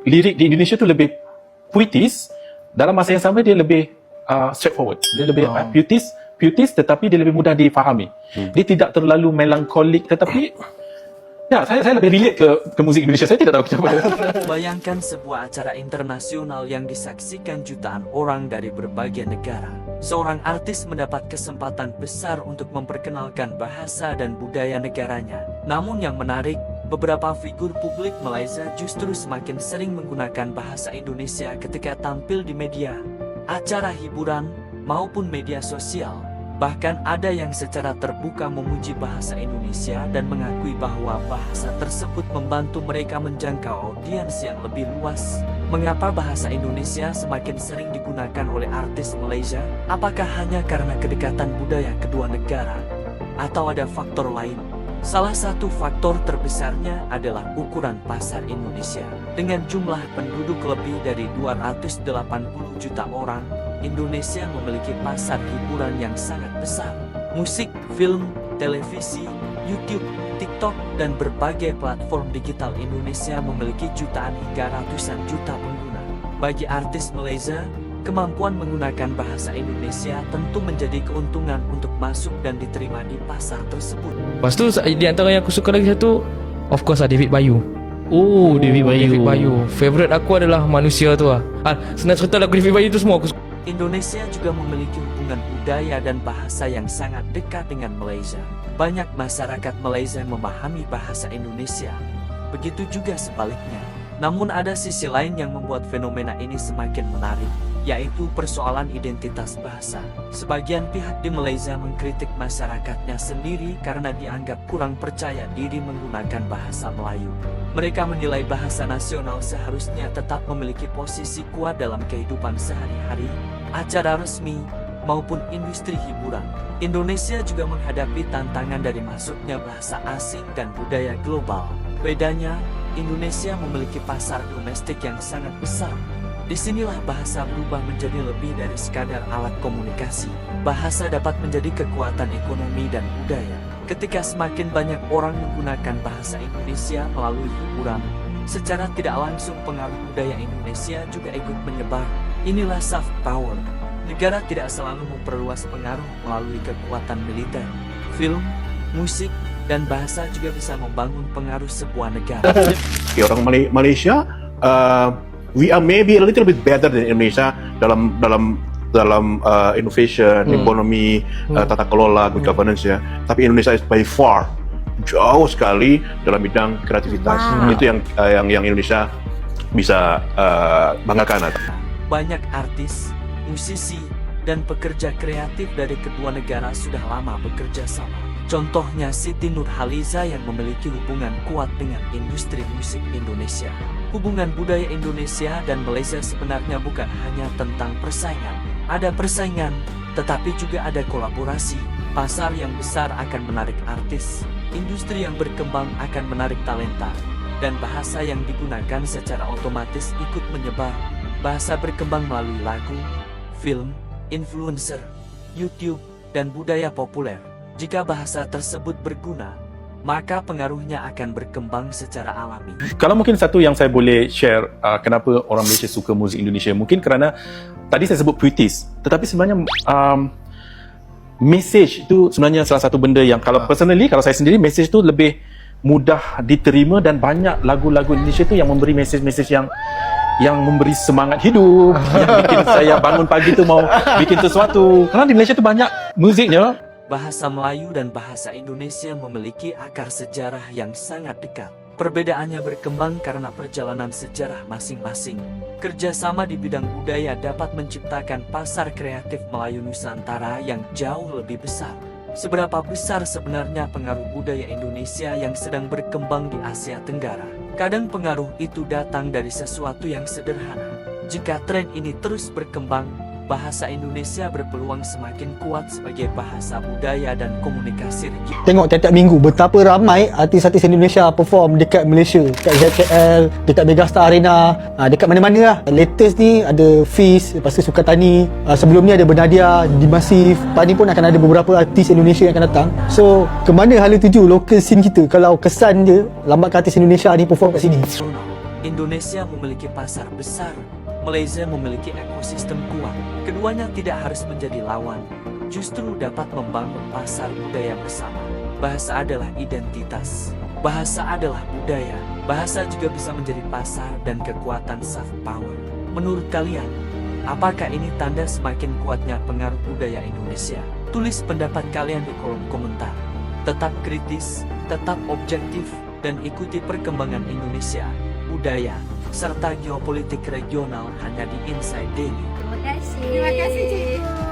lirik di Indonesia tu lebih puitis, dalam masa yang sama dia lebih straightforward. Dia lebih puitis tetapi dia lebih mudah difahami. Dia tidak terlalu melankolik, tetapi ya, saya lebih relate ke muzik Indonesia. Saya tidak tahu kenapa. Bayangkan sebuah acara internasional yang disaksikan jutaan orang dari berbagai negara. Seorang artis mendapat kesempatan besar untuk memperkenalkan bahasa dan budaya negaranya. Namun yang menarik, beberapa figur publik Malaysia justru semakin sering menggunakan bahasa Indonesia ketika tampil di media, acara hiburan, maupun media sosial. Bahkan ada yang secara terbuka memuji bahasa Indonesia dan mengakui bahwa bahasa tersebut membantu mereka menjangkau audiens yang lebih luas. Mengapa bahasa Indonesia semakin sering digunakan oleh artis Malaysia? Apakah hanya karena kedekatan budaya kedua negara? Atau ada faktor lain? Salah satu faktor terbesarnya adalah ukuran pasar Indonesia. Dengan jumlah penduduk lebih dari 280 juta orang, Indonesia memiliki pasar hiburan yang sangat besar. Musik, film, televisi, YouTube, TikTok, dan berbagai platform digital Indonesia memiliki jutaan hingga ratusan juta pengguna. Bagi artis Malaysia, kemampuan menggunakan bahasa Indonesia tentu menjadi keuntungan untuk masuk dan diterima di pasar tersebut. Lepas tu di antara yang aku suka lagi satu, of course David Bayu. Oh, David Bayu. Favorite aku adalah manusia tu lah. Senang cerita lagu David Bayu tu semua aku suka. Indonesia juga memiliki hubungan budaya dan bahasa yang sangat dekat dengan Malaysia. Banyak masyarakat Malaysia memahami bahasa Indonesia. Begitu juga sebaliknya. Namun ada sisi lain yang membuat fenomena ini semakin menarik, yaitu persoalan identitas bahasa. Sebagian pihak di Malaysia mengkritik masyarakatnya sendiri karena dianggap kurang percaya diri menggunakan bahasa Melayu. Mereka menilai bahasa nasional seharusnya tetap memiliki posisi kuat dalam kehidupan sehari-hari, acara resmi, maupun industri hiburan. Indonesia juga menghadapi tantangan dari masuknya bahasa asing dan budaya global. Bedanya, Indonesia memiliki pasar domestik yang sangat besar. Disinilah bahasa berubah menjadi lebih dari sekadar alat komunikasi. Bahasa dapat menjadi kekuatan ekonomi dan budaya. Ketika semakin banyak orang menggunakan bahasa Indonesia melalui hiburan, secara tidak langsung pengaruh budaya Indonesia juga ikut menyebar. Inilah soft power. Negara tidak selalu memperluas pengaruh melalui kekuatan militer. Film, musik, dan bahasa juga bisa membangun pengaruh sebuah negara. Okay, orang Malaysia, we are maybe a little bit better than Indonesia dalam innovation, ekonomi, tata kelola, good governance ya. Tapi Indonesia is by far jauh sekali dalam bidang kreativitas. Itu yang Indonesia bisa banggakan. Banyak artis, musisi, dan pekerja kreatif dari kedua negara sudah lama bekerja sama. Contohnya Siti Nurhaliza yang memiliki hubungan kuat dengan industri musik Indonesia. Hubungan budaya Indonesia dan Malaysia sebenarnya bukan hanya tentang persaingan. Ada persaingan, tetapi juga ada kolaborasi. Pasar yang besar akan menarik artis, industri yang berkembang akan menarik talenta, dan bahasa yang digunakan secara otomatis ikut menyebar. Bahasa berkembang melalui lagu, film, influencer, YouTube, dan budaya populer. Jika bahasa tersebut berguna, maka pengaruhnya akan berkembang secara alami. Kalau mungkin satu yang saya boleh share kenapa orang Malaysia suka muzik Indonesia, mungkin kerana tadi saya sebut puitis, tetapi sebenarnya message itu sebenarnya salah satu benda yang kalau personally, kalau saya sendiri, message itu lebih mudah diterima dan banyak lagu-lagu Indonesia itu yang memberi message-message yang memberi semangat hidup, yang bikin saya bangun pagi tu mau bikin sesuatu. Karena di Malaysia tu banyak muziknya. Bahasa Melayu dan bahasa Indonesia memiliki akar sejarah yang sangat dekat. Perbedaannya berkembang karena perjalanan sejarah masing-masing. Kerjasama di bidang budaya dapat menciptakan pasar kreatif Melayu Nusantara yang jauh lebih besar. Seberapa besar sebenarnya pengaruh budaya Indonesia yang sedang berkembang di Asia Tenggara? Kadang pengaruh itu datang dari sesuatu yang sederhana. Jika tren ini terus berkembang, bahasa Indonesia berpeluang semakin kuat sebagai bahasa budaya dan komunikasi regional. Tengok tiap-tiap minggu betapa ramai artis-artis Indonesia perform dekat Malaysia, dekat ZKL, dekat Megastar Arena, dekat mana-mana lah. Latest ni ada Fiz, lepas tu Sukatani, sebelum ni ada Bernadia, Dimasif. Lepas ni pun akan ada beberapa artis Indonesia yang akan datang. So, ke mana hala tuju local scene kita kalau kesan je lambatkan artis Indonesia ni perform kat sini? Indonesia memiliki pasar besar, Malaysia memiliki ekosistem kuat. Keduanya tidak harus menjadi lawan, justru dapat membangun pasar budaya bersama. Bahasa adalah identitas, bahasa adalah budaya, bahasa juga bisa menjadi pasar dan kekuatan soft power. Menurut kalian, apakah ini tanda semakin kuatnya pengaruh budaya Indonesia? Tulis pendapat kalian di kolom komentar. Tetap kritis, tetap objektif, dan ikuti perkembangan Indonesia, budaya, serta geopolitik regional hanya di Inside Daily. Terima kasih. Terima kasih, Cikgu.